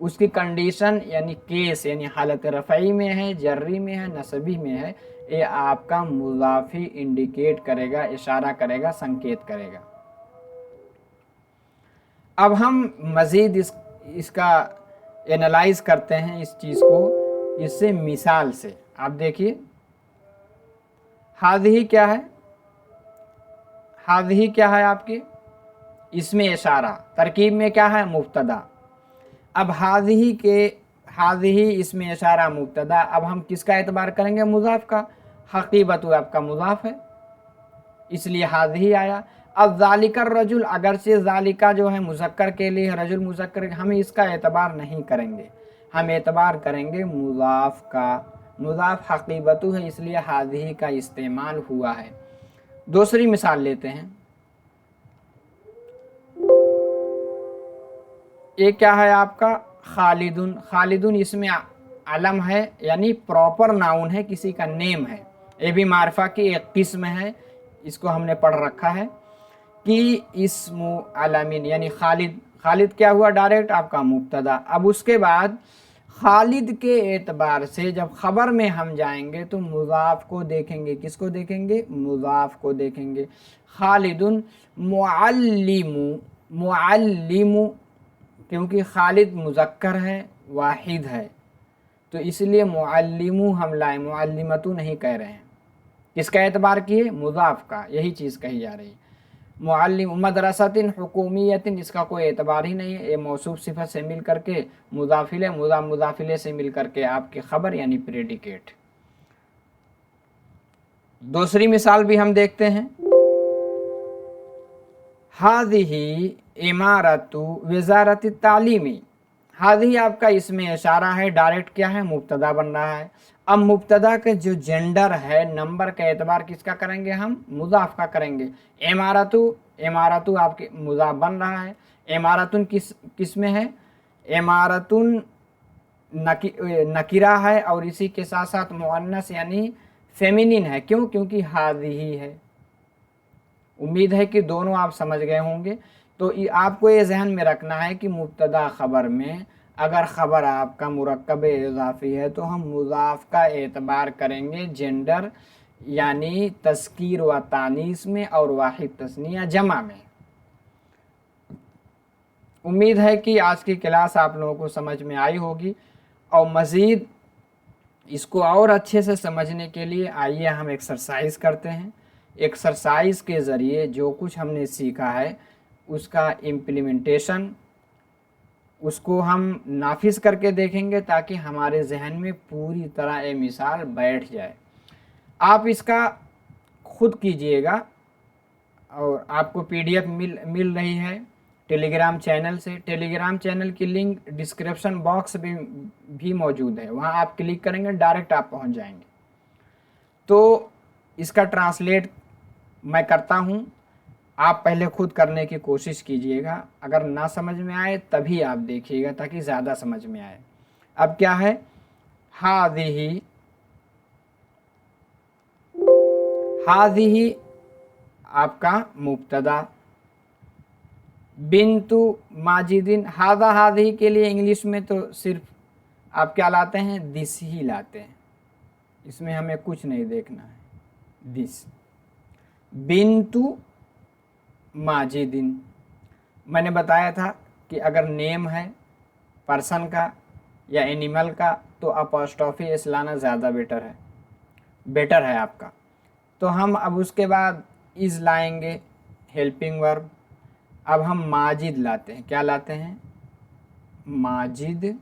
उसकी कंडीशन यानी केस, यानी हालत रफ़ई में है, जर्री में है, नसबी में है, ये आपका मुज़ाफी इंडिकेट करेगा, इशारा करेगा, संकेत करेगा। अब हम मज़ीद इसका एनालाइज करते हैं इस चीज़ को, इससे मिसाल से। आप देखिए हाज़िही क्या है? हाज़िही क्या है आपकी? इसमें इशारा, तरकीब में क्या है? मुब्तदा। अब हाज़िही इसमें इशारा मुब्तदा। अब हम किसका एतबार करेंगे? मुज़ाफ का। हकीबत आपका मुज़ाफ है, इसलिए हाज़िही आया। अब ज़ालिकर रजुल, अगरचे ज़ालिका जो है मुज़क्कर के लिए, रजुल मुज़क्कर, हम इसका एतबार नहीं करेंगे, हम एतबार करेंगे मुज़ाफ का। मुज़ाफ हकीबतु है, इसलिए हाज़िही का इस्तेमाल हुआ है। दूसरी मिसाल लेते हैं। ये क्या है आपका? खालिदुन। खालिदुन इसमें अलम है, यानी प्रॉपर नाउन है, किसी का नेम है। ये भी मारफा की एक किस्म है, इसको हमने पढ़ रखा है कि इस्मु अलमिन, यानी खालिद। खालिद क्या हुआ? डायरेक्ट आपका मुब्तदा। अब उसके बाद खालिद के एतबार से जब खबर में हम जाएंगे तो मुज़ाफ को देखेंगे। किसको देखेंगे? मुज़ाफ को देखेंगे। खालिदुन मुअल्लिमु, मुअल्लिमु, क्योंकि खालिद मुज़क्कर है, वाहिद है, तो इसलिए मुअल्लिमु हम लाए, मुअल्लिमतु नहीं कह रहे हैं। किसका एतबार किए? मुज़ाफ का। यही चीज़ कही जा रही है। मुअल्लिम मदरसतिन हुकूमियतिन, इसका कोई एतबार ही नहीं है, ये मौसूफ सिफत से मिल करके मुज़ाफिले, मुज़ाफिले से मिल करके आपकी खबर यानी प्रेडिकेट। दूसरी मिसाल भी हम देखते हैं। हाज़िही इमारतु वज़ारत तालीमी। हाज़िही आपका इसमें इशारा है, डायरेक्ट क्या है? मुब्तदा बन रहा है। अब मुब्तदा के जो जेंडर है, नंबर का एतबार किसका करेंगे? हम मुज़ाफ का करेंगे। इमारतु, इमारतु आपके मुज़ाफ बन रहा है। इमारतुन किस में है? इमारतुन नकीरा है, और इसी के साथ साथ मुअन्नस यानी फेमिनिन है। क्यों? क्योंकि हाज़िही है। उम्मीद है कि दोनों आप समझ गए होंगे। तो आपको ये जहन में रखना है कि मुब्तदा खबर में अगर ख़बर आपका मुरक्कब इज़ाफ़ी है तो हम मुज़ाफ़ का एतबार करेंगे जेंडर यानी तज़कीर व तानीस में और वाहिद तस्निया जमा में। उम्मीद है कि आज की क्लास आप लोगों को समझ में आई होगी, और मज़ीद इसको और अच्छे से समझने के लिए आइए हम एक्सरसाइज करते हैं। एक्सरसाइज के ज़रिए जो कुछ हमने सीखा है उसका इम्प्लीमेंटेशन, उसको हम नाफिज करके देखेंगे ताकि हमारे जहन में पूरी तरह ये मिसाल बैठ जाए। आप इसका खुद कीजिएगा, और आपको पीडीएफ मिल रही है टेलीग्राम चैनल से। टेलीग्राम चैनल की लिंक डिस्क्रिप्शन बॉक्स में भी मौजूद है, वहाँ आप क्लिक करेंगे डायरेक्ट आप पहुँच जाएंगे। तो इसका ट्रांसलेट मैं करता हूँ, आप पहले खुद करने की कोशिश कीजिएगा, अगर ना समझ में आए तभी आप देखिएगा ताकि ज़्यादा समझ में आए। अब क्या है, हाज़िही, हाज़िही आपका मुब्तदा, बिन्तु माजिदिन, हाज़ा हाज़िही के लिए इंग्लिश में तो सिर्फ आप क्या लाते हैं, दिस ही लाते हैं, इसमें हमें कुछ नहीं देखना है, दिस। बिन्तु माजिदिन, मैंने बताया था कि अगर नेम है पर्सन का या एनिमल का तो अपॉस्ट्रोफी एस लाना ज़्यादा बेटर है आपका। तो हम अब उसके बाद इज़ लाएंगे, हेल्पिंग वर्ब। अब हम माजिद लाते हैं, क्या लाते हैं, माजिद,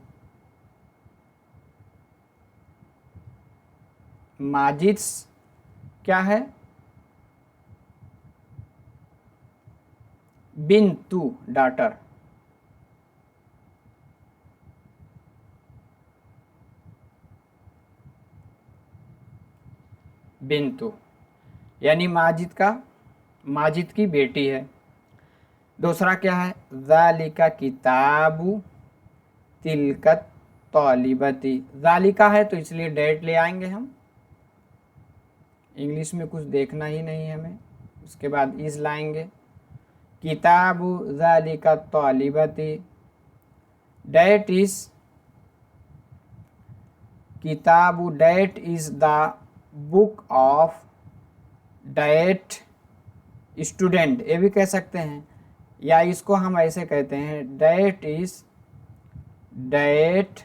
माजिद्स क्या है, बिन्तु डॉटर, बिन्तु यानी माजिद की बेटी है। दूसरा क्या है, ज़ालिका किताबु तिलकत तौलिबती, ज़ालिका है तो इसलिए डेट ले आएंगे हम, इंग्लिश में कुछ देखना ही नहीं है हमें। उसके बाद इज़ लाएंगे, किताबु ज़ालिका तौलिबती, डेट इज़, किताबु that is the book of that student, ये भी कह सकते हैं, या इसको हम ऐसे कहते हैं, that is that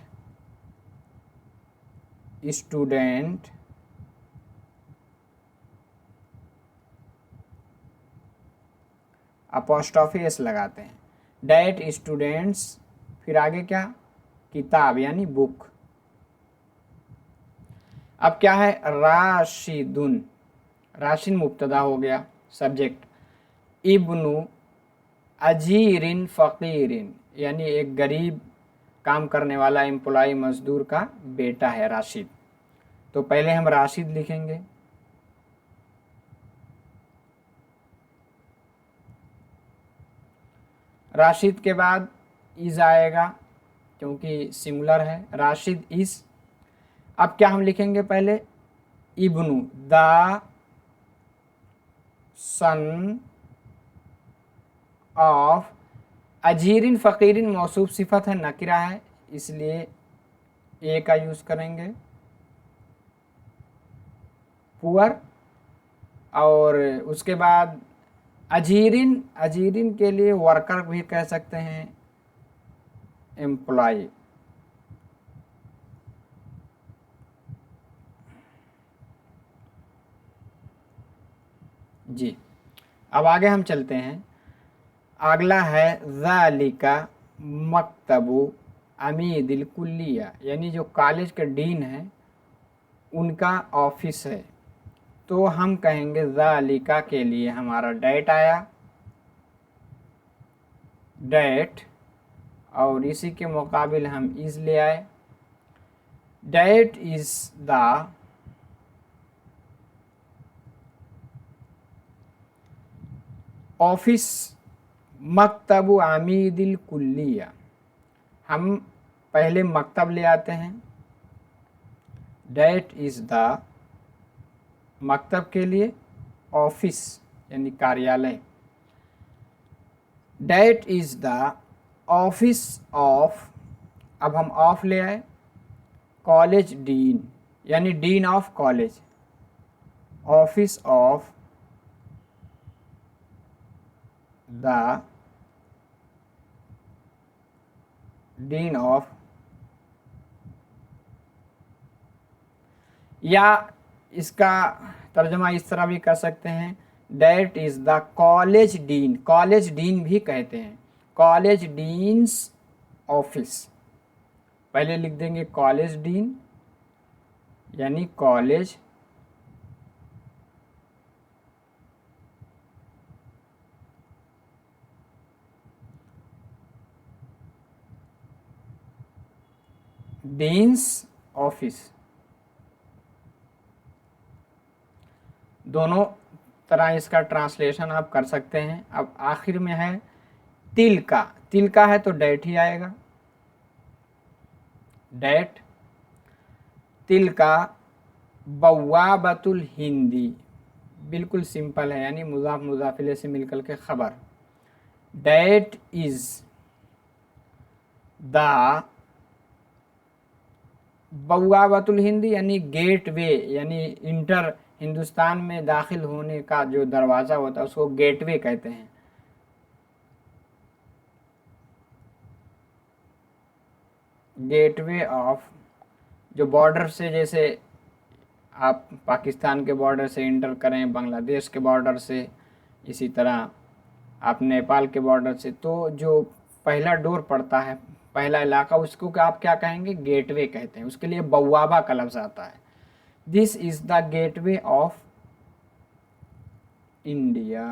student apostrophe S लगाते हैं, डेट स्टूडेंट्स, फिर आगे क्या, किताब यानी बुक। अब क्या है, राशिदुन, राशिन मुब्तदा हो गया, सब्जेक्ट, इब्नु अजीरिन फ़कीरिन यानी एक गरीब काम करने वाला एम्प्लॉय मजदूर का बेटा है राशिद। तो पहले हम राशिद लिखेंगे, राशिद के बाद इज़ आएगा क्योंकि सिंगुलर है, राशिद इज़। अब क्या हम लिखेंगे, पहले इब्नु, द सन ऑफ, अजीरिन फ़कीरिन मौसूफ सिफत है, नकिरा है, इसलिए ए का यूज़ करेंगे, पुअर। और उसके बाद अजीरिन, अजीरिन के लिए वर्कर भी कह सकते हैं, एम्प्लॉय। जी, अब आगे हम चलते हैं। अगला है ज़ालिका मकतबु अमीदिल कुल्लिया, यानी जो कॉलेज के डीन है उनका ऑफिस है। तो हम कहेंगे ज़ालिका के लिए हमारा डेट आया, डेट, और इसी के मुकाबिल हम इज़ ले आए, डेट इज़ द ऑफिस मकतब आमीदिल कुल्लिया, हम पहले मकतब ले आते हैं, डेट इज़ द, मकतब के लिए ऑफिस यानी कार्यालय, date is the office of अब हम ऑफ ले आए, कॉलेज डीन यानी dean of college, office of the dean of, या इसका तर्जमा इस तरह भी कर सकते हैं, that is the college dean, college dean भी कहते हैं, कॉलेज डीन्स ऑफिस। पहले लिख देंगे कॉलेज डीन यानी कॉलेज डीन्स ऑफिस। दोनों तरह इसका ट्रांसलेशन आप कर सकते हैं। अब आखिर में है तिल का, तिल का है तो डैट ही आएगा, डैट। तिल का बवाबतुल हिंदी, बिल्कुल सिंपल है, यानी मुजाफ मुजाफिले से मिलकर के खबर। डैट इज द बवाबतुल हिंदी यानी गेट वे, यानी इंटर, हिंदुस्तान में दाखिल होने का जो दरवाज़ा होता है उसको गेट वे कहते हैं। गेटवे ऑफ, जो बॉर्डर से, जैसे आप पाकिस्तान के बॉर्डर से इंटर करें, बांग्लादेश के बॉर्डर से, इसी तरह आप नेपाल के बॉर्डर से, तो जो पहला डोर पड़ता है, पहला इलाका, उसको आप क्या कहेंगे, गेटवे कहते हैं। उसके लिए बवाबा का लफ्ज़ आता है। This is the gateway of India.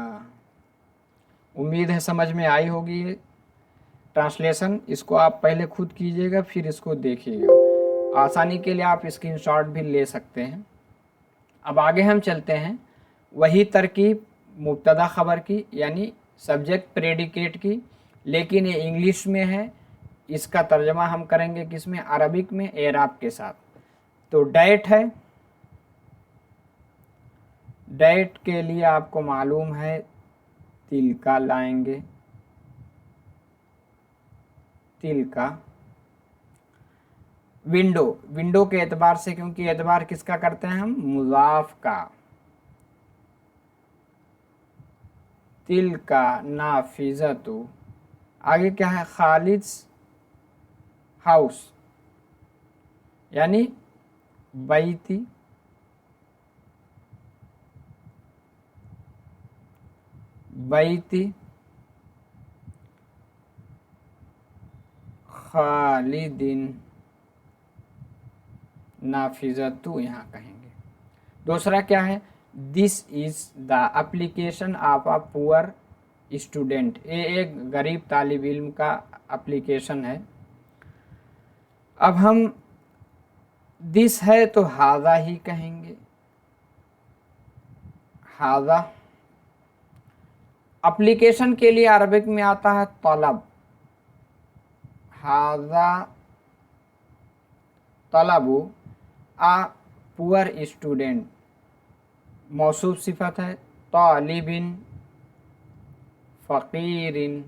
उम्मीद है समझ में आई होगी ये ट्रांसलेशन। इसको आप पहले खुद कीजिएगा फिर इसको देखिएगा। आसानी के लिए आप स्क्रीनशॉट भी ले सकते हैं। अब आगे हम चलते हैं, वही तरकीब मुब्तदा ख़बर की यानी सब्जेक्ट प्रेडिकेट की, लेकिन ये इंग्लिश में है। इसका तर्जमा हम करेंगे किसमें, अरबिक में, एराब के साथ। तो डैट है, डैट के लिए आपको मालूम है तिल का लाएंगे, तिल का। विंडो, विंडो के एतबार से, क्योंकि एतबार किसका करते हैं हम, मुजाफ का। तिल का नाफिजतु, आगे क्या है, खालिद हाउस यानी बैती, बैती खालिदिन नाफिजतु यहाँ कहेंगे। दूसरा क्या है, this is the application of a poor student, ये एक गरीब तालिब इल्म का एप्लीकेशन है। अब हम दिस है तो हाजा ही कहेंगे, हाजा। एप्लीकेशन के लिए अरबिक में आता है तलब, हाजा तलबु आ पुअर स्टूडेंट, मौसूफ सिफत है, तालिबिन फ़कीरिन,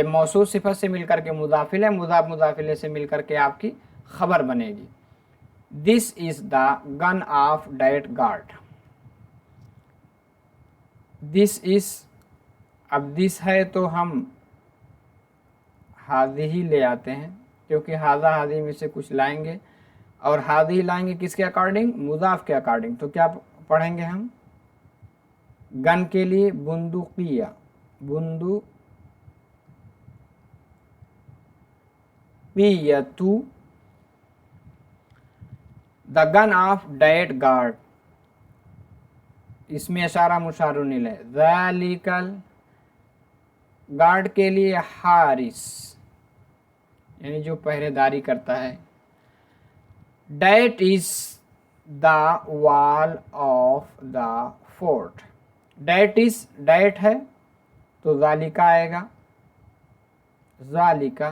मौसूफ सिफत से मिलकर के मुदाफिल है, मुदाफ मुदाफिले से मिलकर के आपकी खबर बनेगी। This is the gun of that guard, this is, अब दिस है तो हम हादी ही ले आते हैं, क्योंकि हाजा हादी में से कुछ लाएंगे, और हादी ही लाएंगे किसके अकॉर्डिंग, मुजाफ के अकॉर्डिंग। तो क्या पढ़ेंगे हम, गन के लिए बुंदुकिया, बुंदुकियतु, the gun of that guard, इसमें इशारा मुशारुन इलैह, ज़ालिकल, गार्ड के लिए हारिस यानी जो पहरेदारी करता है। That is the wall of the fort, that is, that है तो ज़ालिका आएगा, ज़ालिका।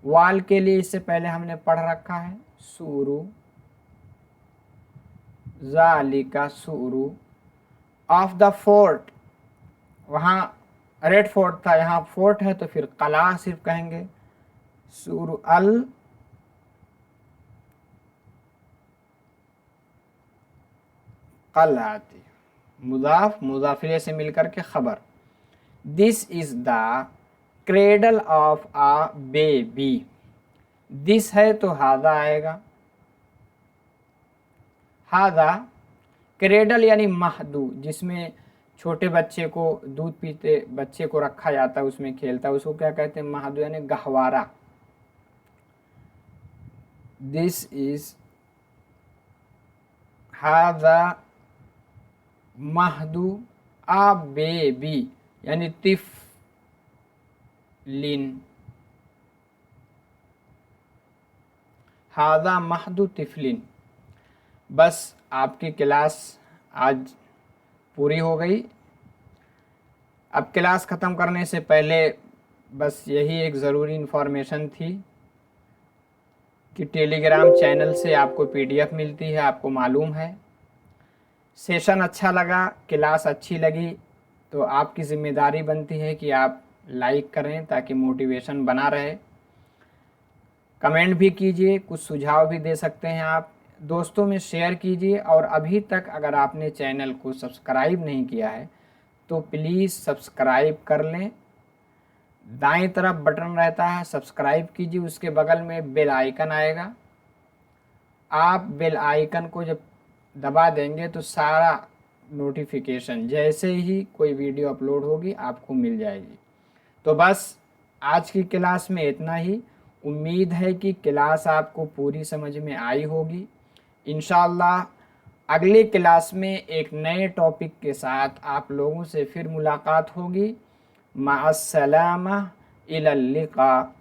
वाल के लिए इससे पहले हमने पढ़ रखा है सूरू, ज़ालिका सूरू। ऑफ द फोर्ट, वहाँ रेड फोर्ट था, यहाँ फोर्ट है तो फिर कला सिर्फ कहेंगे। सुर अल कलाती, मुजाफ मुजाफिले से मिलकर के खबर। This is the cradle of a baby, this है तो हादा आएगा, हादा क्रेडल यानी महदू, जिसमें छोटे बच्चे को दूध पीते बच्चे को रखा जाता है, उसमें खेलता है, उसको क्या कहते हैं, महदू यानी गहवारा। This is Hada महदू uh baby यानी तिफलिन, हादा महदू तिफलिन। बस आपकी क्लास आज पूरी हो गई। अब क्लास ख़त्म करने से पहले बस यही एक ज़रूरी इन्फॉर्मेशन थी कि टेलीग्राम चैनल से आपको PDF मिलती है, आपको मालूम है। सेशन अच्छा लगा, क्लास अच्छी लगी तो आपकी ज़िम्मेदारी बनती है कि आप लाइक करें ताकि मोटिवेशन बना रहे। कमेंट भी कीजिए, कुछ सुझाव भी दे सकते हैं आप, दोस्तों में शेयर कीजिए। और अभी तक अगर आपने चैनल को सब्सक्राइब नहीं किया है तो प्लीज़ सब्सक्राइब कर लें। दाएं तरफ बटन रहता है, सब्सक्राइब कीजिए, उसके बगल में बेल आइकन आएगा। आप बेल आइकन को जब दबा देंगे तो सारा नोटिफिकेशन जैसे ही कोई वीडियो अपलोड होगी आपको मिल जाएगी। तो बस आज की क्लास में इतना ही। उम्मीद है कि क्लास आपको पूरी समझ में आई होगी। इंशाअल्लाह अगली क्लास में एक नए टॉपिक के साथ आप लोगों से फिर मुलाकात होगी। माअस्सलामा, इलल लिक़ा।